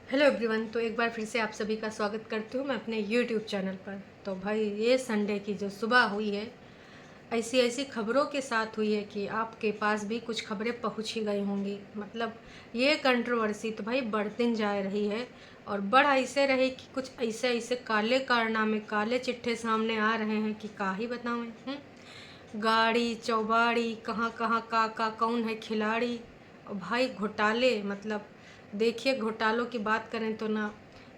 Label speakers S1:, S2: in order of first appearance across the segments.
S1: Hello everyone. तो एक बार फिर से आप सभी का स्वागत करती हूँ मैं अपने यूट्यूब चैनल पर। तो भाई ये संडे की जो सुबह हुई है, ऐसी ऐसी खबरों के साथ हुई है कि आपके पास भी कुछ खबरें पहुँच ही गई होंगी। मतलब ये कंट्रोवर्सी तो भाई बढ़ती जा रही है और बढ़ ऐसे रही कि कुछ ऐसे ऐसे काले कारनामे, काले चिट्ठे सामने आ रहे हैं कि का ही बताऊँ मैं। गाड़ी चौबाड़ी, कहाँ कहाँ का कौन है खिलाड़ी। और भाई घोटाले, मतलब देखिए, घोटालों की बात करें तो ना,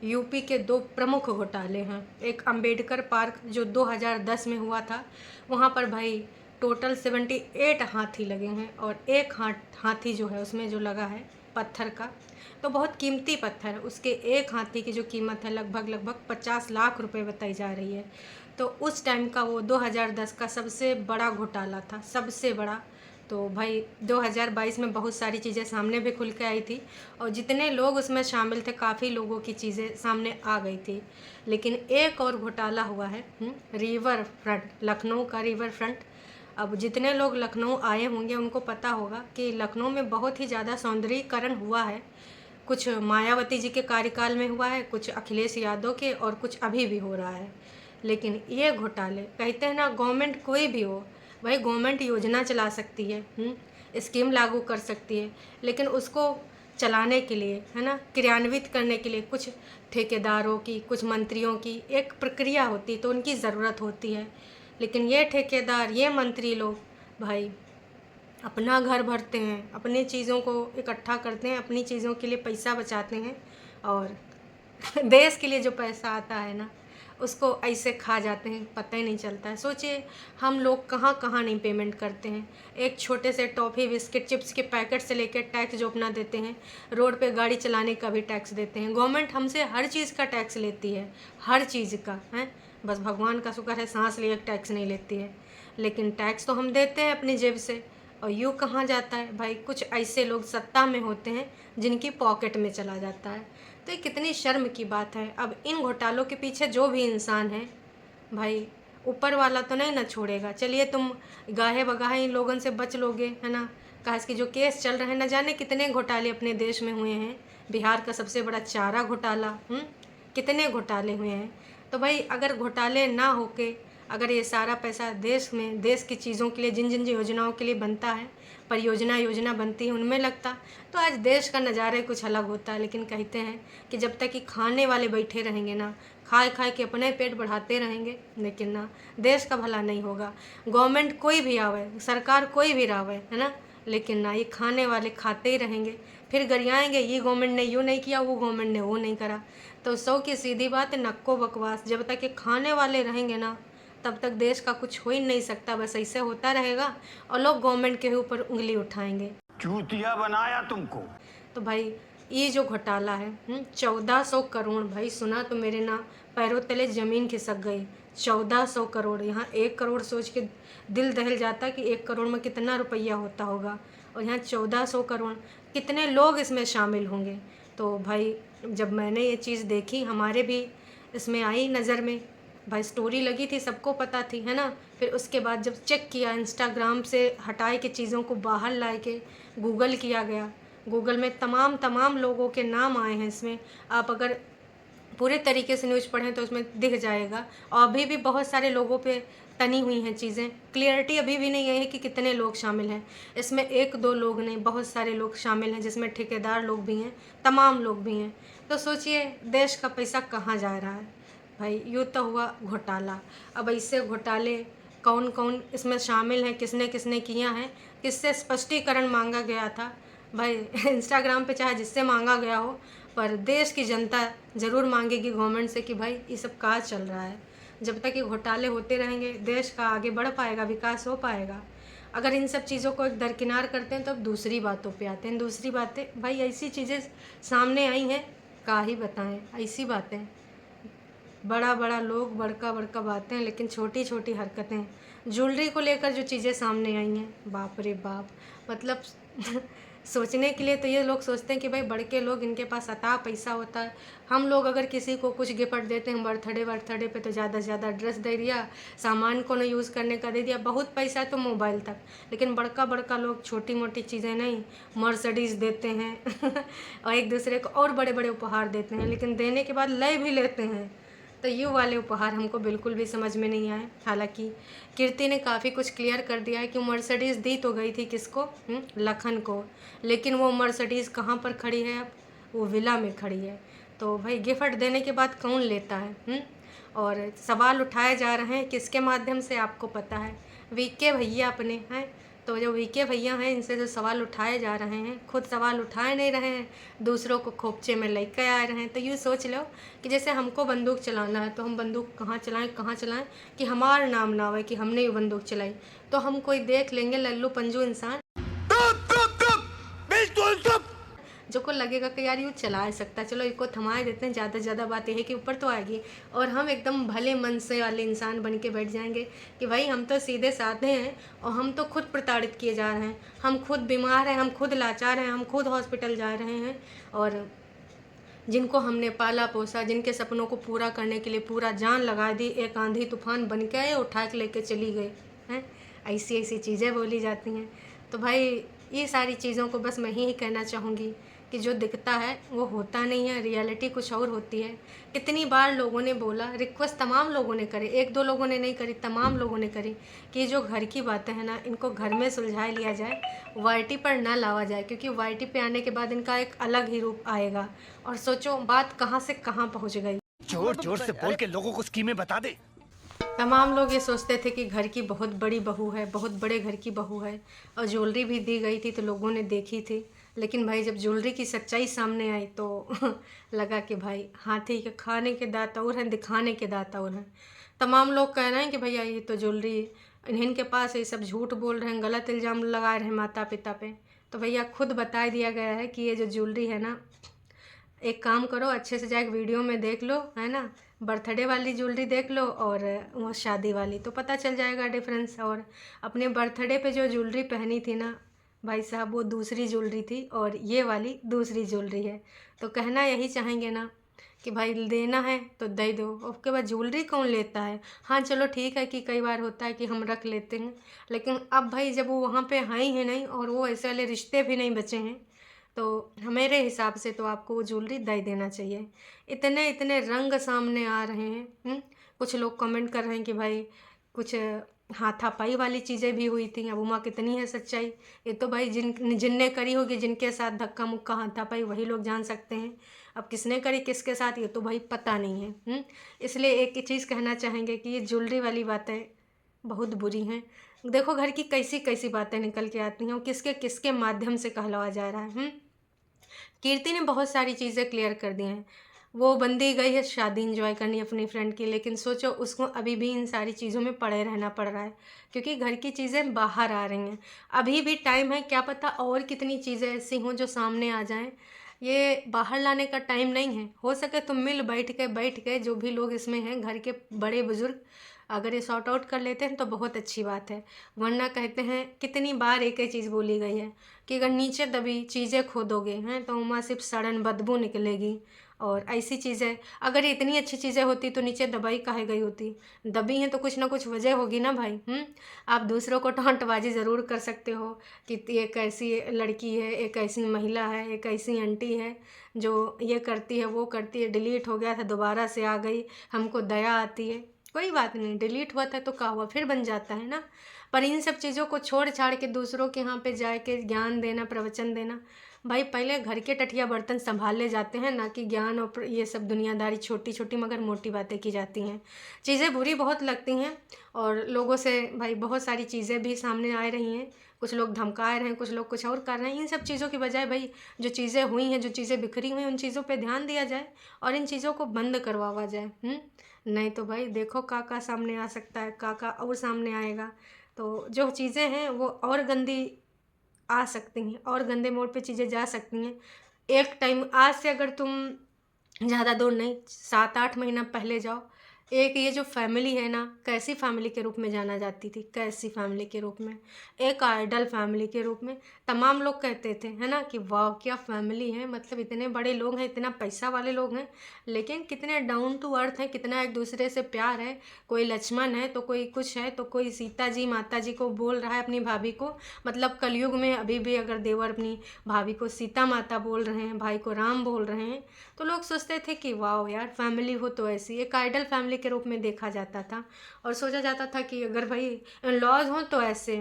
S1: यूपी के दो प्रमुख घोटाले हैं। एक अंबेडकर पार्क जो 2010 में हुआ था, वहाँ पर भाई टोटल 78 हाथी लगे हैं और एक हाथी जो है उसमें जो लगा है पत्थर का, तो बहुत कीमती पत्थर है। उसके एक हाथी की जो कीमत है लगभग लगभग 50 लाख रुपए बताई जा रही है। तो उस टाइम का वो 2010 का सबसे बड़ा घोटाला था, सबसे बड़ा। तो भाई 2022 में बहुत सारी चीज़ें सामने भी खुल के आई थी और जितने लोग उसमें शामिल थे, काफ़ी लोगों की चीज़ें सामने आ गई थी। लेकिन एक और घोटाला हुआ है, रिवर फ्रंट, लखनऊ का रिवर फ्रंट। अब जितने लोग लखनऊ आए होंगे उनको पता होगा कि लखनऊ में बहुत ही ज़्यादा सौंदर्यीकरण हुआ है। कुछ मायावती जी के कार्यकाल में हुआ है, कुछ अखिलेश यादव के, और कुछ अभी भी हो रहा है। लेकिन ये घोटाले, कहते हैं ना, गवर्नमेंट कोई भी हो, भाई गवर्नमेंट योजना चला सकती है, स्कीम लागू कर सकती है, लेकिन उसको चलाने के लिए, है ना, क्रियान्वित करने के लिए कुछ ठेकेदारों की, कुछ मंत्रियों की एक प्रक्रिया होती है, तो उनकी ज़रूरत होती है। लेकिन ये ठेकेदार, ये मंत्री लोग भाई अपना घर भरते हैं, अपनी चीज़ों को इकट्ठा करते हैं, अपनी चीज़ों के लिए पैसा बचाते हैं, और देश के लिए जो पैसा आता है ना, उसको ऐसे खा जाते हैं, पता ही नहीं चलता है। सोचिए, हम लोग कहाँ कहाँ नहीं पेमेंट करते हैं। एक छोटे से टॉफ़ी, बिस्किट, चिप्स के पैकेट से लेकर टैक्स जो अपना देते हैं, रोड पे गाड़ी चलाने का भी टैक्स देते हैं। गवर्नमेंट हमसे हर चीज़ का टैक्स लेती है, हर चीज़ का है। बस भगवान का शुक्र है सांस लिए टैक्स नहीं लेती है, लेकिन टैक्स तो हम देते हैं अपनी जेब से। और यूँ कहाँ जाता है भाई, कुछ ऐसे लोग सत्ता में होते हैं जिनकी पॉकेट में चला जाता है। तो ये कितनी शर्म की बात है। अब इन घोटालों के पीछे जो भी इंसान है भाई, ऊपर वाला तो नहीं ना छोड़ेगा। चलिए, तुम गाहे बगाहे इन लोगों से बच लोगे, है ना। खास की जो केस चल रहे हैं, न जाने कितने घोटाले अपने देश में हुए हैं। बिहार का सबसे बड़ा चारा घोटाला, कितने घोटाले हुए हैं। तो भाई अगर घोटाले ना होके, अगर ये सारा पैसा देश में, देश की चीज़ों के लिए, जिन जिन योजनाओं के लिए बनता है, परियोजना योजना बनती है, उनमें लगता, तो आज देश का नज़ारा ही कुछ अलग होता है। लेकिन कहते हैं कि जब तक कि खाने वाले बैठे रहेंगे ना, खाए खाए के अपने पेट बढ़ाते रहेंगे, लेकिन ना देश का भला नहीं होगा। गवर्नमेंट कोई भी आवे, सरकार कोई भी आवे, है ना, लेकिन ना ये खाने वाले खाते ही रहेंगे, फिर गरियाएंगे, ये गवर्नमेंट ने यूँ नहीं किया, वो गवर्नमेंट ने वो नहीं करा। तो सौ की सीधी बात है, नक्को बकवास। जब तक ये खाने वाले रहेंगे ना, तब तक देश का कुछ हो ही नहीं सकता। बस ऐसे होता रहेगा और लोग गवर्नमेंट के ऊपर उंगली उठाएंगे।
S2: चूतिया बनाया तुमको।
S1: तो भाई ये जो घोटाला है, 1400 करोड़, भाई सुना तो मेरे ना पैरों तले ज़मीन खिसक गई। 1400 करोड़, यहाँ 1 करोड़ सोच के दिल दहल जाता कि 1 करोड़ में कितना रुपया होता होगा, और यहाँ 1400 करोड़, कितने लोग इसमें शामिल होंगे। तो भाई जब मैंने ये चीज़ देखी, हमारे भी इसमें आई नज़र में, भाई स्टोरी लगी थी, सबको पता थी, है ना। फिर उसके बाद जब चेक किया, इंस्टाग्राम से हटाए के चीज़ों को बाहर लाए के गूगल किया गया, गूगल में तमाम तमाम लोगों के नाम आए हैं इसमें। आप अगर पूरे तरीके से न्यूज़ पढ़ें तो उसमें दिख जाएगा। और अभी भी बहुत सारे लोगों पे तनी हुई हैं चीज़ें, क्लियरिटी अभी भी नहीं आई है कि कितने लोग शामिल हैं इसमें। एक दो लोग नहीं, बहुत सारे लोग शामिल हैं, जिसमें ठेकेदार लोग भी हैं, तमाम लोग भी हैं। तो सोचिए देश का पैसा कहाँ जा रहा है भाई। यूँ तो हुआ घोटाला। अब ऐसे घोटाले कौन कौन इसमें शामिल हैं, किसने किसने किया है, किससे स्पष्टीकरण मांगा गया था भाई। इंस्टाग्राम पे चाहे जिससे मांगा गया हो, पर देश की जनता ज़रूर मांगेगी गवर्नमेंट से कि भाई ये सब कहाँ चल रहा है। जब तक ये घोटाले होते रहेंगे, देश का आगे बढ़ पाएगा, विकास हो पाएगा। अगर इन सब चीज़ों को एक दरकिनार करते हैं तो अब दूसरी बातों पे आते हैं। दूसरी बातें भाई, ऐसी चीज़ें सामने आई हैं, का ही बताएं, ऐसी बातें, बड़ा बड़ा लोग, बड़का बड़का बातें, लेकिन छोटी छोटी हरकतें। ज्वेलरी को लेकर जो चीज़ें सामने आई हैं, बाप रे बाप, मतलब सोचने के लिए तो ये लोग सोचते हैं कि भाई बड़के लोग, इनके पास अथाह पैसा होता है। हम लोग अगर किसी को कुछ गिफ्ट देते हैं बर्थडे पे तो ज़्यादा से ज़्यादा ड्रेस दे दिया, सामान को न यूज़ करने का दे दिया, बहुत पैसा है तो मोबाइल तक। लेकिन बड़का बड़का लोग छोटी मोटी चीज़ें नहीं, मर्सिडीज़ देते हैं और एक दूसरे को और बड़े बड़े उपहार देते हैं, लेकिन देने के बाद लय भी लेते हैं। तो ये वाले उपहार हमको बिल्कुल भी समझ में नहीं आए। हालांकि कीर्ति ने काफ़ी कुछ क्लियर कर दिया है कि मर्सिडीज़ दी तो गई थी किसको, लखन को, लेकिन वो मर्सिडीज़ कहाँ पर खड़ी है अब, वो विला में खड़ी है। तो भाई गिफ्ट देने के बाद कौन लेता है? और सवाल उठाए जा रहे हैं किसके माध्यम से, आपको पता है, वीके भैया अपने हैं। तो जो वीके भैया हैं, इनसे जो सवाल उठाए जा रहे हैं, खुद सवाल उठाए नहीं रहे हैं, दूसरों को खोपचे में लेकर आ रहे हैं। तो यूँ सोच लो कि जैसे हमको बंदूक चलाना है तो हम बंदूक कहाँ चलाएं कि हमारा नाम ना आए कि हमने ये बंदूक चलाई। तो हम कोई देख लेंगे लल्लू पंजू इंसान जो को लगेगा कि यार यूँ चला सकता, चलो इसको थमा देते हैं, ज़्यादा से ज़्यादा बात यह है कि ऊपर तो आएगी। और हम एकदम भले मन से वाले इंसान बन के बैठ जाएंगे कि भाई हम तो सीधे साधे हैं और हम तो खुद प्रताड़ित किए जा रहे हैं, हम खुद बीमार हैं, हम खुद लाचार हैं, हम खुद हॉस्पिटल जा रहे हैं। और जिनको हमने पाला पोसा, जिनके सपनों को पूरा करने के लिए पूरा जान लगा दी, एक आंधी तूफान बन के आए, उठा के लेके चली गए हैं। ऐसी ऐसी चीज़ें बोली जाती हैं। तो भाई ये सारी चीज़ों को बस मैं ही कहना चाहूँगी कि जो दिखता है वो होता नहीं है, रियलिटी कुछ और होती है। कितनी बार लोगों ने बोला, रिक्वेस्ट तमाम लोगों ने करे, एक दो लोगों ने नहीं करी, तमाम लोगों ने करी कि जो घर की बातें हैं ना, इनको घर में सुलझा लिया जाए, वाईटी पर ना लावा जाए, क्योंकि वाईटी पे आने के बाद इनका एक अलग ही रूप आएगा। और सोचो बात कहाँ से कहाँ पहुँच गई।
S3: जोर जोर से बोल के लोगों को स्कीमें बता दे।
S1: तमाम लोग ये सोचते थे कि घर की बहुत बड़ी बहू है, बहुत बड़े घर की बहू है, और ज्वेलरी भी दी गई थी तो लोगों ने देखी थी। लेकिन भाई जब ज्वेलरी की सच्चाई सामने आई तो लगा कि भाई हाथी के खाने के दांत और हैं, दिखाने के दांत और हैं। तमाम लोग कह रहे हैं कि भैया ये तो ज्वेलरी, इनके पास ये सब झूठ बोल रहे हैं, गलत इल्ज़ाम लगा रहे हैं माता पिता पे। तो भैया खुद बता दिया गया है कि ये जो ज्वेलरी है ना, एक काम करो, अच्छे से जाके वीडियो में देख लो, है ना, बर्थडे वाली ज्वेलरी देख लो और वो शादी वाली, तो पता चल जाएगा डिफरेंस। और अपने बर्थडे पे जो ज्वेलरी पहनी थी ना भाई साहब, वो दूसरी ज्वेलरी थी और ये वाली दूसरी ज्वेलरी है। तो कहना यही चाहेंगे ना कि भाई देना है तो दे दो, उसके बाद ज्वेलरी कौन लेता है। हाँ चलो ठीक है कि कई बार होता है कि हम रख लेते हैं, लेकिन अब भाई जब वो वहाँ पे है ही नहीं और वो ऐसे वाले रिश्ते भी नहीं बचे हैं, तो मेरे हिसाब से तो आपको वो ज्वेलरी दे देना चाहिए। इतने इतने रंग सामने आ रहे हैं। कुछ लोग कमेंट कर रहे हैं कि भाई कुछ हाथापाई वाली चीज़ें भी हुई थी। अब उमा कितनी है सच्चाई, ये तो भाई जिनने करी होगी, जिनके साथ धक्का मुक्का हाथापाई, वही लोग जान सकते हैं। अब किसने करी किसके साथ, ये तो भाई पता नहीं है। इसलिए एक ही चीज़ कहना चाहेंगे कि ये ज्वेलरी वाली बातें बहुत बुरी हैं। देखो घर की कैसी कैसी बातें निकल के आती हैं और किसके किसके माध्यम से कहलावा जा रहा है। कीर्ति ने बहुत सारी चीज़ें क्लियर कर दी हैं। वो बंदी गई है शादी इंजॉय करनी अपनी फ्रेंड की, लेकिन सोचो उसको अभी भी इन सारी चीज़ों में पड़े रहना पड़ रहा है, क्योंकि घर की चीज़ें बाहर आ रही हैं। अभी भी टाइम है, क्या पता और कितनी चीज़ें ऐसी हों जो सामने आ जाएं। ये बाहर लाने का टाइम नहीं है। हो सके तो मिल बैठ के जो भी लोग इसमें हैं, घर के बड़े बुजुर्ग, अगर ये सॉर्ट आउट कर लेते हैं तो बहुत अच्छी बात है। वरना कहते हैं कितनी बार एक ही चीज़ बोली गई है कि अगर नीचे दबी चीज़ें खोदोगे हैं तो वहाँ सिर्फ सड़न बदबू निकलेगी। और ऐसी चीज़ें, अगर ये इतनी अच्छी चीज़ें होती तो नीचे दबाई काहे गई होती। दबी हैं तो कुछ ना कुछ वजह होगी ना भाई। आप दूसरों को टोंटबाजी ज़रूर कर सकते हो कि एक ऐसी लड़की है, एक ऐसी महिला है, एक ऐसी आंटी है जो ये करती है वो करती है, डिलीट हो गया था दोबारा से आ गई, हमको दया आती है। कोई बात नहीं, डिलीट हुआ था तो क्या हुआ, फिर बन जाता है ना। पर इन सब चीज़ों को छोड़ छाड़ के दूसरों के यहाँ पे जाके ज्ञान देना, प्रवचन देना, भाई पहले घर के टठिया बर्तन संभाल ले जाते हैं, ना कि ज्ञान और ये सब दुनियादारी, छोटी छोटी मगर मोटी बातें की जाती हैं। चीज़ें बुरी बहुत लगती हैं और लोगों से भाई बहुत सारी चीज़ें भी सामने आ रही हैं। कुछ लोग धमका रहे हैं, कुछ लोग कुछ और कर रहे हैं। इन सब चीज़ों की बजाय भाई जो चीज़ें हुई हैं, जो चीज़ें बिखरी हुई हैं, उन चीज़ों पे ध्यान दिया जाए और इन चीज़ों को बंद करवाया जाए। नहीं तो भाई देखो काका सामने आ सकता है, काका और सामने आएगा तो जो चीज़ें हैं वो और गंदी आ सकती हैं और गंदे मोड़ पे चीज़ें जा सकती हैं। एक टाइम आज से अगर तुम ज़्यादा दूर नहीं, 7-8 महीना पहले जाओ, एक ये जो फैमिली है ना, कैसी फैमिली के रूप में जाना जाती थी, कैसी फैमिली के रूप में, एक आइडल फैमिली के रूप में तमाम लोग कहते थे, है ना, कि वाह क्या फैमिली है, मतलब इतने बड़े लोग हैं, इतना पैसा वाले लोग हैं, लेकिन कितने डाउन टू अर्थ हैं, कितना एक दूसरे से प्यार है। कोई लक्ष्मण है तो कोई कुछ है, तो कोई सीता जी माता जी को बोल रहा है अपनी भाभी को, मतलब कलयुग में अभी भी अगर देवर अपनी भाभी को सीता माता बोल रहे हैं, भाई को राम बोल रहे हैं, तो लोग सोचते थे कि वाह यार फैमिली हो तो ऐसी, एक आइडल फैमिली के रूप में देखा जाता था। और सोचा जाता था कि अगर भाई इन लॉज हों तो ऐसे,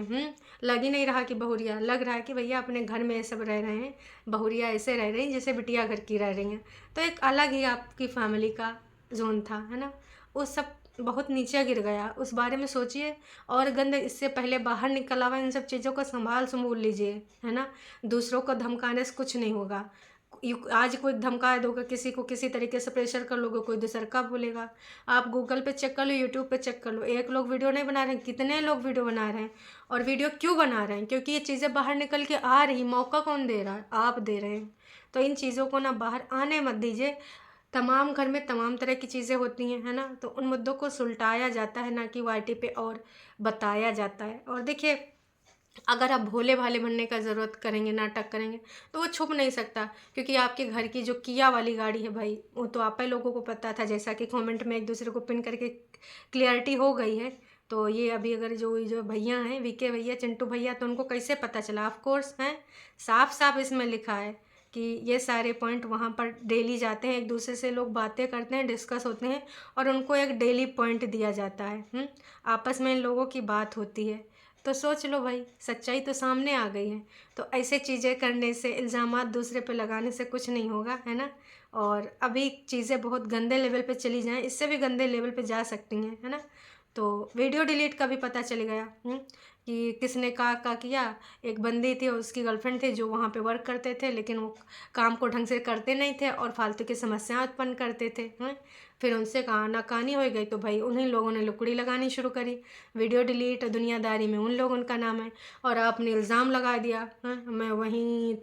S1: लग ही नहीं रहा कि बहुरिया, लग रहा है कि भैया अपने घर में ये सब रह रहे हैं, बहुरिया ऐसे रह रही हैं जैसे बिटिया घर की रह रही हैं। तो एक अलग ही आपकी फैमिली का जोन था, है ना। उस सब बहुत नीचे गिर गया, उस बारे में सोचिए। और गंद इससे पहले बाहर निकल आवा, इन सब चीज़ों को संभाल संभूल लीजिए, है ना। दूसरों को धमकाने से कुछ नहीं होगा। आज कोई धमका दोगे किसी को, किसी तरीके से प्रेशर कर लोगे, कोई दूसर का बोलेगा। आप गूगल पे चेक कर लो, यूट्यूब पे चेक कर लो, एक लोग वीडियो नहीं बना रहे हैं, कितने लोग वीडियो बना रहे हैं। और वीडियो क्यों बना रहे हैं? क्योंकि ये चीज़ें बाहर निकल के आ रही, मौका कौन दे रहा है? आप दे रहे हैं। तो इन चीज़ों को ना बाहर आने मत दीजिए। तमाम घर में तमाम तरह की चीज़ें होती हैं, है ना। तो उन मुद्दों को सुलटाया जाता है, ना कि वाईटी पे और बताया जाता है। और देखिए, अगर आप भोले भाले बनने का ज़रूरत करेंगे, नाटक करेंगे, तो वो छुप नहीं सकता। क्योंकि आपके घर की जो किया वाली गाड़ी है भाई, वो तो आप ही लोगों को पता था, जैसा कि कमेंट में एक दूसरे को पिन करके क्लियरिटी हो गई है। तो ये अभी अगर जो भैया हैं, वीके भैया, चिंटू भैया, तो उनको कैसे पता चला? ऑफ कोर्स हैं, साफ साफ इसमें लिखा है कि ये सारे पॉइंट वहाँ पर डेली जाते हैं, एक दूसरे से लोग बातें करते हैं, डिस्कस होते हैं, और उनको एक डेली पॉइंट दिया जाता है। आपस में इन लोगों की बात होती है। तो सोच लो भाई, सच्चाई तो सामने आ गई है। तो ऐसे चीज़ें करने से, इल्ज़ामात दूसरे पे लगाने से कुछ नहीं होगा, है ना। और अभी चीज़ें बहुत गंदे लेवल पे चली जाएं, इससे भी गंदे लेवल पे जा सकती हैं, है ना। तो वीडियो डिलीट का भी पता चल गया कि किसने का किया। एक बंदी थी, उसकी गर्लफ्रेंड थे, जो वहाँ पे वर्क करते थे, लेकिन वो काम को ढंग से करते नहीं थे और फालतू की समस्याएं उत्पन्न करते थे। फिर उनसे कहा नाकानी हो गई, तो भाई उन्हीं लोगों ने लुकड़ी लगानी शुरू करी। वीडियो डिलीट दुनियादारी में उन लोगों का नाम है। और आपने इल्ज़ाम लगा दिया, मैं वहीं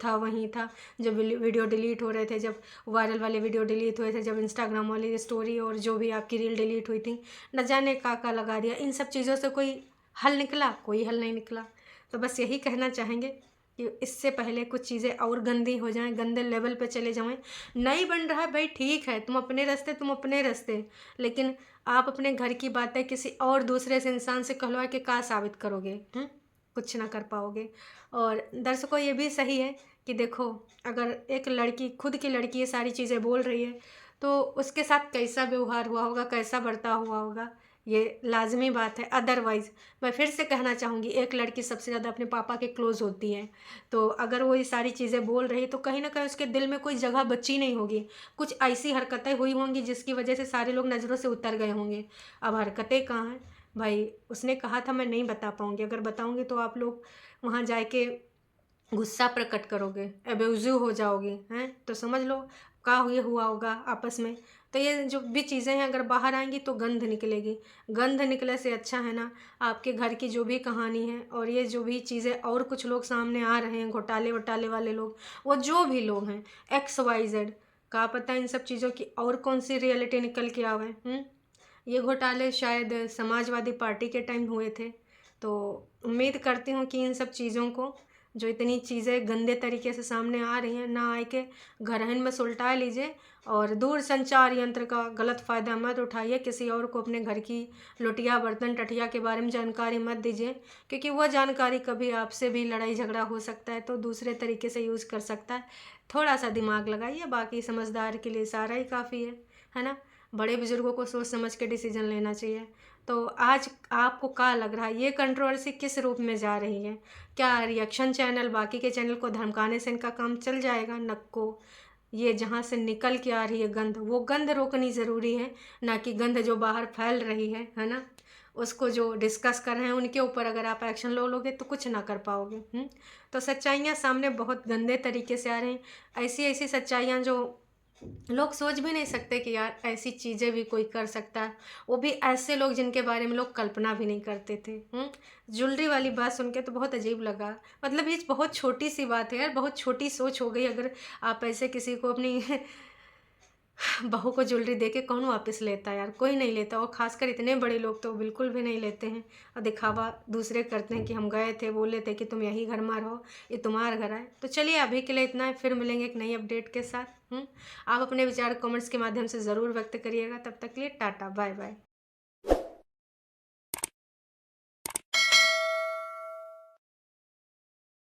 S1: था जब वीडियो डिलीट हो रहे थे, जब वायरल वाले वीडियो डिलीट हुए थे, जब इंस्टाग्राम वाली स्टोरी और जो भी आपकी रील डिलीट हुई थी, न जाने का लगा दिया। इन सब चीज़ों से कोई हल निकला? कोई हल नहीं निकला। तो बस यही कहना चाहेंगे कि इससे पहले कुछ चीज़ें और गंदी हो जाएं, गंदे लेवल पे चले जाएं। नहीं बन रहा है भाई, ठीक है, तुम अपने रास्ते, लेकिन आप अपने घर की बातें किसी और दूसरे से, इंसान से कहलवा के क्या साबित करोगे? कुछ ना कर पाओगे। और दर्शकों, ये भी सही है कि देखो, अगर एक लड़की, खुद की लड़की ये सारी चीज़ें बोल रही है, तो उसके साथ कैसा व्यवहार हुआ होगा, कैसा बर्ताव हुआ होगा, ये लाजमी बात है। अदरवाइज़ मैं फिर से कहना चाहूँगी, एक लड़की सबसे ज़्यादा अपने पापा के क्लोज़ होती है। तो अगर वो ये सारी चीज़ें बोल रही है, तो कहीं ना कहीं उसके दिल में कोई जगह बची नहीं होगी। कुछ ऐसी हरकतें हुई होंगी जिसकी वजह से सारे लोग नज़रों से उतर गए होंगे। अब हरकतें कहाँ हैं भाई? उसने कहा था मैं नहीं बता पाऊँगी, अगर बताऊँगी तो आप लोग वहाँ जाके गुस्सा प्रकट करोगे, एब्यूज़िव हो जाओगे, हैं। तो समझ लो क्या ये हुआ होगा आपस में। तो ये जो भी चीज़ें हैं, अगर बाहर आएंगी तो गंध निकलेगी। गंध निकले से अच्छा है ना, आपके घर की जो भी कहानी है, और ये जो भी चीज़ें और कुछ लोग सामने आ रहे हैं, घोटाले वटाले वाले लोग, वो जो भी लोग हैं, XYZ, क्या पता इन सब चीज़ों की और कौन सी रियलिटी निकल के आवे। ये घोटाले शायद समाजवादी पार्टी के टाइम हुए थे। तो उम्मीद करती हूँ कि इन सब चीज़ों को, जो इतनी चीज़ें गंदे तरीके से सामने आ रही हैं, ना आए के घरहन में सुलटा लीजिए। और दूर संचार यंत्र का गलत फ़ायदा मत उठाइए, किसी और को अपने घर की लुटिया बर्तन टटिया के बारे में जानकारी मत दीजिए, क्योंकि वह जानकारी कभी आपसे भी लड़ाई झगड़ा हो सकता है, तो दूसरे तरीके से यूज़ कर सकता है। थोड़ा सा दिमाग लगाइए, बाकी समझदार के लिए सारा ही काफ़ी है ना। बड़े बुजुर्गों को सोच समझ के डिसीजन लेना चाहिए। तो आज आपको क्या लग रहा है, ये कंट्रोवर्सी किस रूप में जा रही है? क्या रिएक्शन चैनल बाकी के चैनल को धमकाने से इनका काम चल जाएगा? नक्को, ये जहाँ से निकल के आ रही है गंध, वो गंध रोकनी ज़रूरी है, ना कि गंध जो बाहर फैल रही है ना। उसको जो डिस्कस कर रहे हैं उनके ऊपर अगर आप एक्शन लोगे तो कुछ ना कर पाओगे। तो सच्चाइयाँ सामने बहुत गंदे तरीके से आ रही हैं, ऐसी ऐसी सच्चाइयाँ जो लोग सोच भी नहीं सकते कि यार ऐसी चीज़ें भी कोई कर सकता है। वो भी ऐसे लोग जिनके बारे में लोग कल्पना भी नहीं करते थे। ज्वेलरी वाली बात सुन के तो बहुत अजीब लगा। मतलब ये बहुत छोटी सी बात है यार, बहुत छोटी सोच हो गई। अगर आप ऐसे किसी को अपनी बहू को ज्वेलरी दे के कौन वापस लेता है यार, कोई नहीं लेता। और खासकर इतने बड़े लोग तो बिल्कुल भी नहीं लेते हैं। और दिखावा दूसरे करते हैं कि हम गए थे, बोले थे कि तुम यही घर में रहो, ये तुम्हारा घर है। तो चलिए अभी के लिए इतना है, फिर मिलेंगे एक नई अपडेट के साथ। आप अपने विचार कमेंट्स के माध्यम से ज़रूर व्यक्त करिएगा। तब तक के लिए टाटा बाय बाय।